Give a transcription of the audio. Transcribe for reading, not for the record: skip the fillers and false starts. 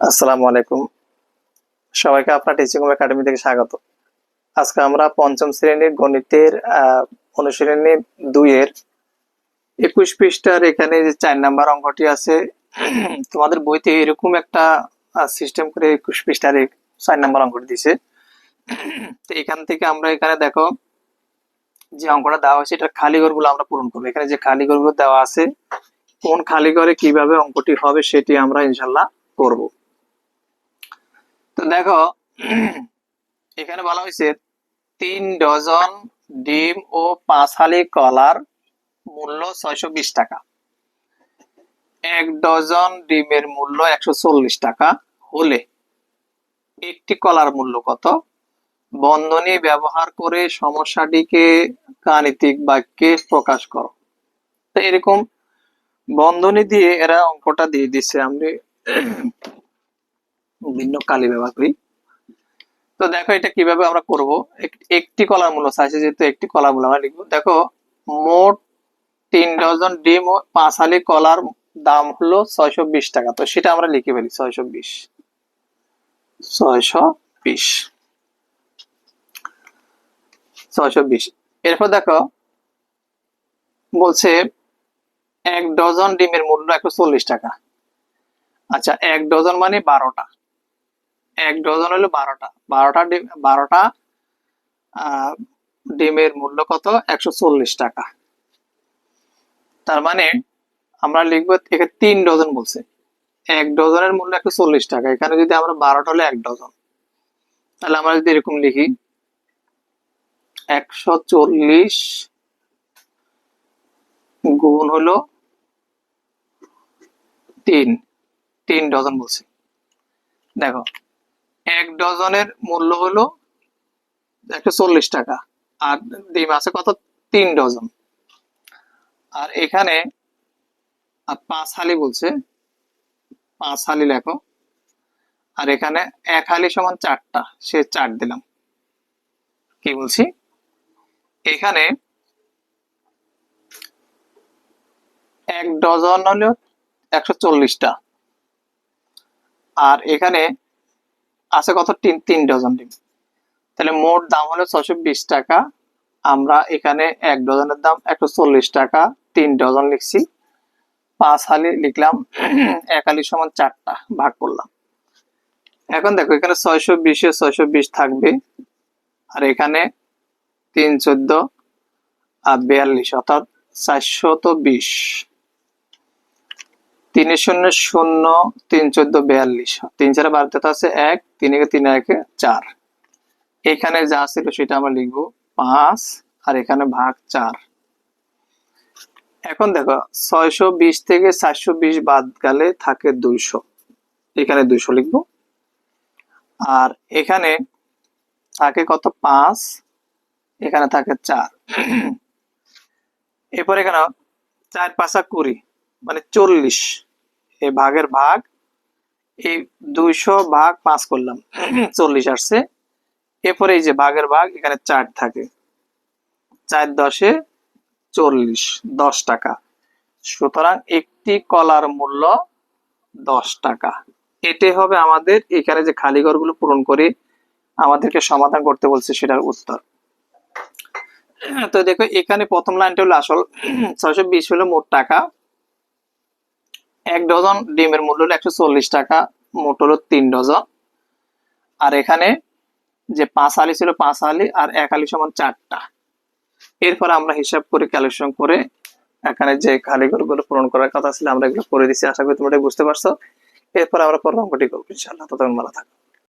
আসসালামু আলাইকুম। সবাইকে আপনার টিচিং হোম একাডেমি থেকে স্বাগত। আজকে আমরা পঞ্চম শ্রেণীর গণিতের অনুশীলনী 2 এর 21 পৃষ্ঠার এখানে যে 4 নাম্বার অঙ্কটি আছে, তোমাদের বইতে এরকম একটা সিস্টেম করে 21 পৃষ্ঠার 4 নাম্বার অঙ্কটি দিছে। তো এখান থেকে আমরা এখানে দেখো যে অঙ্কটা দেওয়া হয়েছে, এটা খালি ঘরগুলো আমরা পূরণ করবো। এখানে যে খালি ঘরগুলো দেওয়া আছে, কোন খালি ঘরে কিভাবে অঙ্কটি হবে সেটি আমরা ইনশাল্লাহ করব। তো দেখো এখানে বলা হয়েছে 3 ডজন ডিম ও 5 হালি কলার মূল্য 620 টাকা। 1 ডজন ডিমের মূল্য 140 টাকা হলে একটি কলার মূল্য কত? বন্ধনী ব্যবহার করে সমস্যাটিকে গাণিতিক বাক্যে প্রকাশ করো। তো এরকম বন্ধনী দিয়ে এরা অঙ্কটা দিয়ে দিচ্ছে। আমি ভিন্ন কালি ব্যবহার করি। তো দেখো এটা কিভাবে আমরা করব। একটি কলার মূল্য চাইছে, যেহেতু একটি কলার মূল্য আমরা লিখবো। দেখো মোট 3 ডজন ডিম ও 5 হালি কলার দাম হলো 620 টাকা। তো সেটা আমরা লিখে ফেলি 620। এরপর দেখো বলছে 1 ডজন ডিমের মূল্য 140 টাকা। আচ্ছা, 1 ডজন মানে 12টা। 1 ডজন হলো 12টা। 12টা ডিমের মূল্য কত? 140 টাকা। তার মানে আমরা লিখবো এখানে 3 ডজন বলছে। 1 ডজনের মূল্য 140 টাকা। এখানে যদি আমরা 12টা হলে 1 ডজন, তাহলে আমরা যদি এরকম লিখি 140 গুণ হলো 3 ডজন বলছে। দেখো 1 ডজনের মূল্য হলো 140 টাকা, আর ডিম আছে কত? 3 ডজন। আর এখানে 5 হালি বলছে, 5 হালি লেখো। আর এখানে 1 হালি সমান 4টা, সে 4 দিলাম। কি বলছি? এখানে 1 ডজন হলো 140টা, আর এখানে আছে কত? 3 ডজন ডিম। তাহলে মোট দাম হলো 620 টাকা। আমরা এখানে 1 ডজনের দাম 140 টাকা, 3 ডজন লিখছি। 5 হালি লিখলাম, 1 হালি সমান 4টা, ভাগ করলাম। এখন দেখো এখানে 620 এ 620 থাকবে, আর এখানে 3 14 আর 42, অর্থাৎ 420। 3 শূন্য শূন্য, 3 14 42, 3 4 12 আছে 1, 3 3 1 4। এখানে যা ছিল সেটা আমরা লিখবো 5, আর এখানে ভাগ 4। এখন দেখো 620 থেকে 420 বাদ গেলে থাকে 200। এখানে 200 লিখবো। আর এখানে থাকে কত? 5, এখানে থাকে 4। এরপর এখানে 4 5 20, মানে 40। এই ভাগের ভাগ, এই 200 ভাগ 5 করলাম, 40 আসছে। এরপরে এই যে ভাগের ভাগ, এখানে 4 থাকে। 4 10 40, 10 টাকা। সুতরাং একটি কলার মূল্য 10 টাকা। এটাই হবে আমাদের এখানে যে খালি ঘরগুলো পূরণ করে আমাদেরকে সমাধান করতে বলছে সেটার উত্তর। তো দেখো এখানে প্রথম লাইনটা হলো আসল, 620 হলো মোট টাকা। 1 ডজন ডিমের মূল্য হলো 140 টাকা, মোট হলো 3 ডজন। আর এখানে যে 5 হালি ছিল 5 হালি, আর 1 হালি সমান 4টা। এরপর আমরা হিসাব করে ক্যালকুলেশন করে এখানে যে খালি ঘরগুলো পূরণ করার কথা ছিল আমরা এগুলো করে দিচ্ছি। আশা করি তোমরা বুঝতে পারছো। এরপর আমরা পরের অঙ্কটি করবো ইনশাআল্লাহ। ততক্ষণ ভালো থাকো।